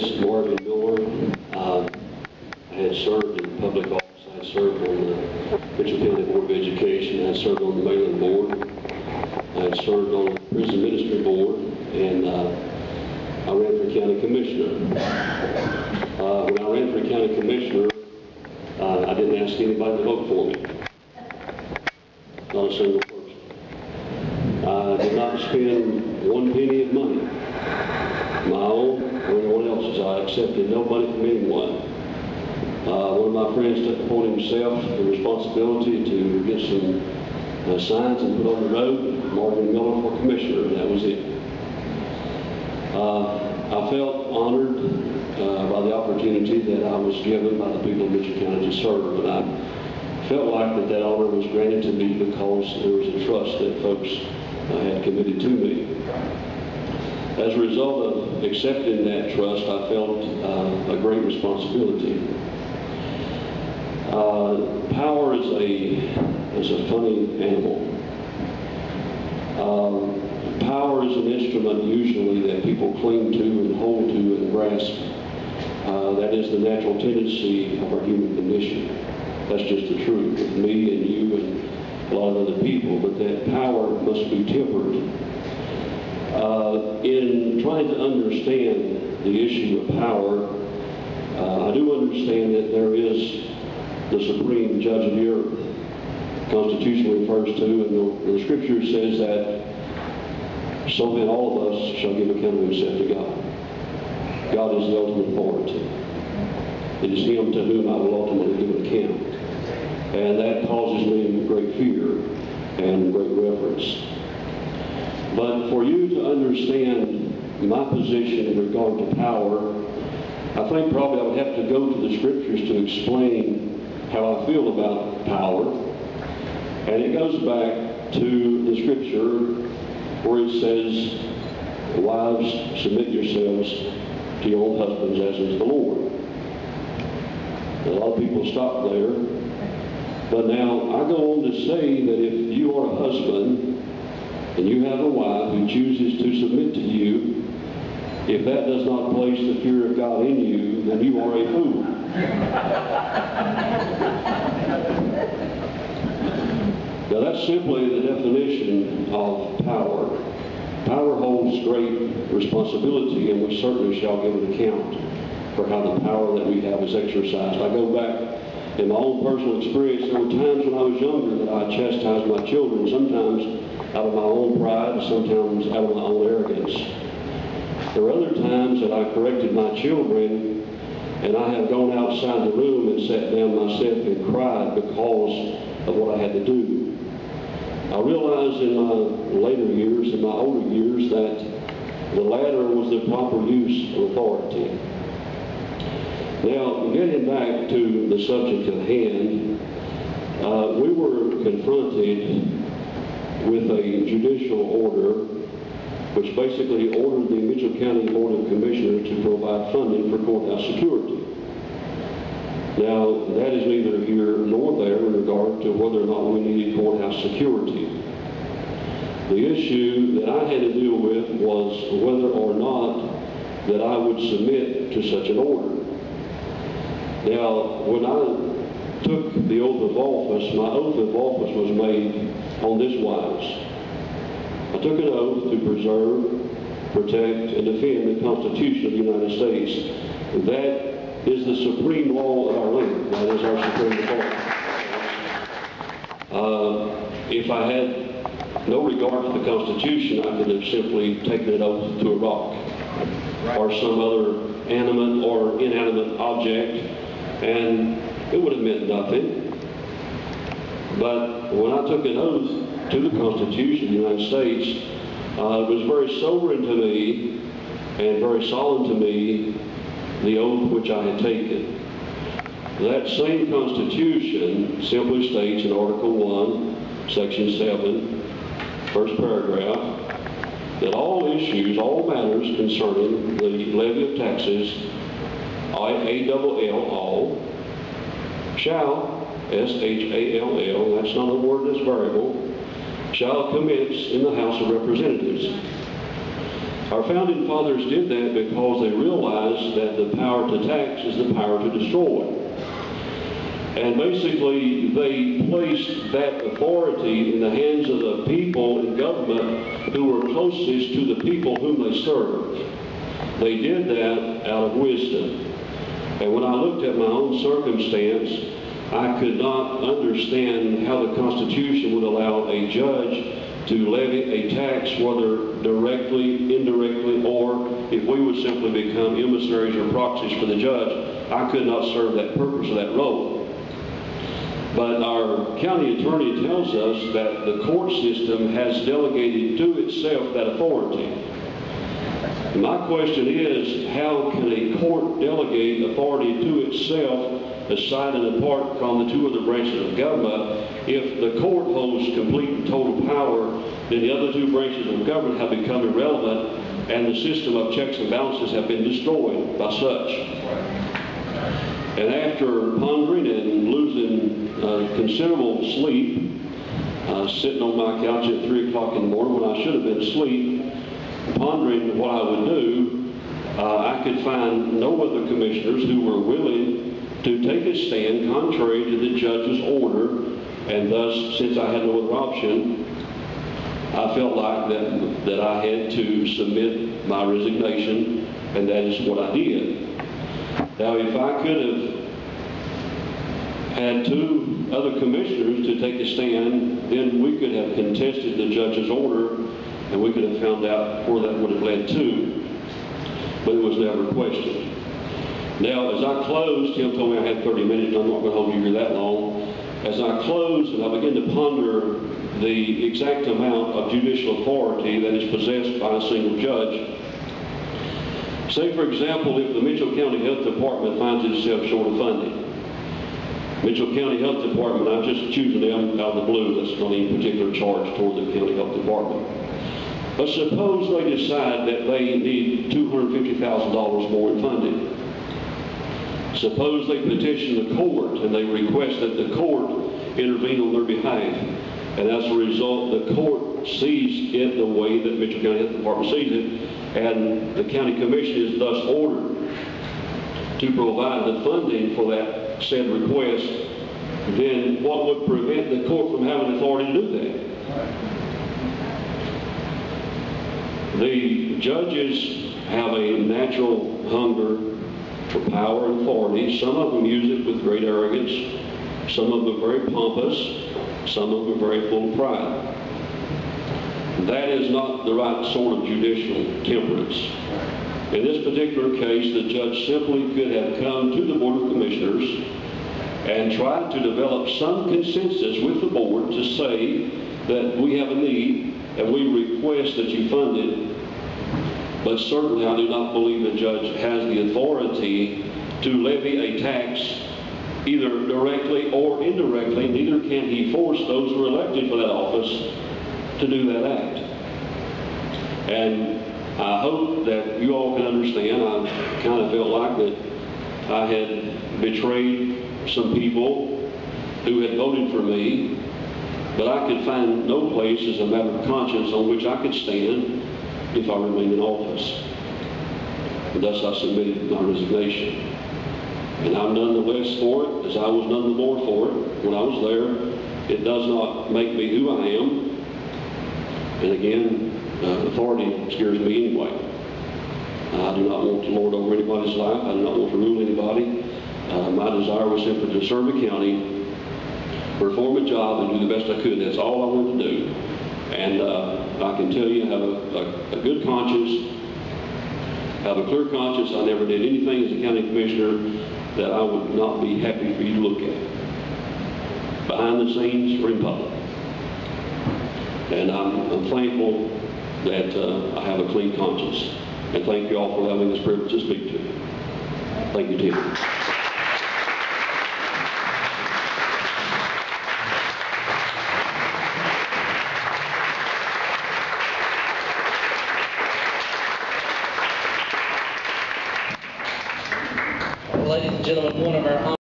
is Marvin. I had served in public office. I had served on the Mitchell County Board of Education. I had served on the mailing board. I had served on the prison ministry board, and I ran for county commissioner. When I ran for county commissioner, I didn't ask anybody to vote for me. Not a single person. I did not spend one penny of money, my own or anyone else's. I accepted no money from anyone. One of my friends took upon himself the responsibility to get some signs and put on the road, Marvin Miller for commissioner, and that was it. I felt honored by the opportunity that I was given by the people of Mitchell County to serve, and I felt like that honor was granted to me because there was a trust that folks had committed to me. As a result of accepting that trust, I felt a great responsibility. Power is a funny animal. Power is an instrument usually that people cling to and hold to and grasp. That is the natural tendency of our human condition. That's just the truth of me and you and a lot of other people, but that power must be tempered. In trying to understand the issue of power, I do understand that there is the supreme judge of the earth. The Constitution refers to, and the scripture says that, so then all of us shall give account of himself to God. God is the ultimate authority. It is him to whom I will ultimately give an account. And that causes me great fear and great reverence. But for you to understand my position in regard to power, I think probably I would have to go to the scriptures to explain how I feel about power. And it goes back to the scripture where it says, wives, submit yourselves to your own husbands as is the Lord. A lot of people stop there. But now I go on to say that if you are a husband and you have a wife who chooses to submit to you, if that does not place the fear of God in you, then you are a fool. Now that's simply the definition of power. Power holds great responsibility, and we certainly shall give an account for how the power that we have is exercised. I go back in my own personal experience. There were times when I was younger that I chastised my children, sometimes out of my own pride, sometimes out of my own arrogance. There were other times that I corrected my children, and I have gone outside the room and sat down myself and cried because of what I had to do. I realized in my later years, in my older years, that the latter was the proper use of authority. Now, getting back to the subject at hand, we were confronted with a judicial order which basically ordered the Mitchell County Board of Commissioners to provide funding for courthouse security. Now, that is neither here nor there in regard to whether or not we needed courthouse security. The issue that I had to deal with was whether or not that I would submit to such an order. Now, when I took the oath of office, my oath of office was made on this wise. I took an oath to preserve, protect, and defend the Constitution of the United States. That is the supreme law of our land. That is our supreme authority. If I had no regard for the Constitution, I could have simply taken an oath to a rock or some other animate or inanimate object, and it would have meant nothing. But when I took an oath to the Constitution of the United States, it was very sobering to me and very solemn to me, the oath which I had taken. That same Constitution simply states in Article 1, Section 7, first paragraph, that all issues, all matters concerning the levy of taxes, all, shall, S-H-A-L-L, that's not a word that's variable, shall commence in the House of Representatives. Our founding fathers did that because they realized that the power to tax is the power to destroy. And basically, they placed that authority in the hands of the people in government who were closest to the people whom they served. They did that out of wisdom. And when I looked at my own circumstance, I could not understand how the Constitution would allow a judge to levy a tax, whether directly, indirectly, or if we would simply become emissaries or proxies for the judge. I could not serve that purpose or that role. But our county attorney tells us that the court system has delegated to itself that authority. And my question is, how can a court delegate authority to itself, aside and apart from the two other branches of government? If the court holds complete and total power, then the other two branches of government have become irrelevant, and the system of checks and balances have been destroyed by such. And after pondering and losing considerable sleep, sitting on my couch at 3 o'clock in the morning when I should have been asleep, pondering what I would do, I could find no other commissioners who were willing to take a stand contrary to the judge's order, and thus, since I had no other option, I felt like that I had to submit my resignation, and that is what I did. Now, if I could have had 2 other commissioners to take a stand, then we could have contested the judge's order, and we could have found out where that would have led to. But it was never questioned. Now, as I closed, Tim told me I had 30 minutes, and I'm not going to hold you here that long. As I closed and I began to ponder the exact amount of judicial authority that is possessed by a single judge, say, for example, if the Mitchell County Health Department finds itself short of funding. Mitchell County Health Department, I'm just choosing them out of the blue, that's not any particular charge toward the County Health Department. But suppose they decide that they need $250,000 more in funding. Suppose they petition the court and they request that the court intervene on their behalf. And as a result, the court sees it the way that Mitchell County Health Department sees it, and the county commission is thus ordered to provide the funding for that said request. Then what would prevent the court from having authority to do that? The judges have a natural hunger for power and authority. Some of them use it with great arrogance. Some of them are very pompous. Some of them are very full of pride. That is not the right sort of judicial temperance. In this particular case, the judge simply could have come to the Board of Commissioners and tried to develop some consensus with the board to say that we have a need and we request that you fund it. But certainly I do not believe the judge has the authority to levy a tax either directly or indirectly. Neither can he force those who are elected for that office to do that act. And I hope that you all can understand, I kind of felt like that I had betrayed some people who had voted for me, but I could find no place as a matter of conscience on which I could stand if I remained in office. And thus I submitted my resignation. And I'm none the less for it, as I was none the more for it when I was there. It does not make me who I am. And again, authority scares me anyway. I do not want to lord over anybody's life. I do not want to rule anybody. My desire was simply to serve the county, perform a job, and do the best I could. That's all I wanted to do. And I can tell you, I have a good conscience, have a clear conscience. I never did anything as a county commissioner that I would not be happy for you to look at, behind the scenes or in public. And I'm thankful that I have a clean conscience. And thank you all for allowing this privilege to speak to you. Thank you, Tim.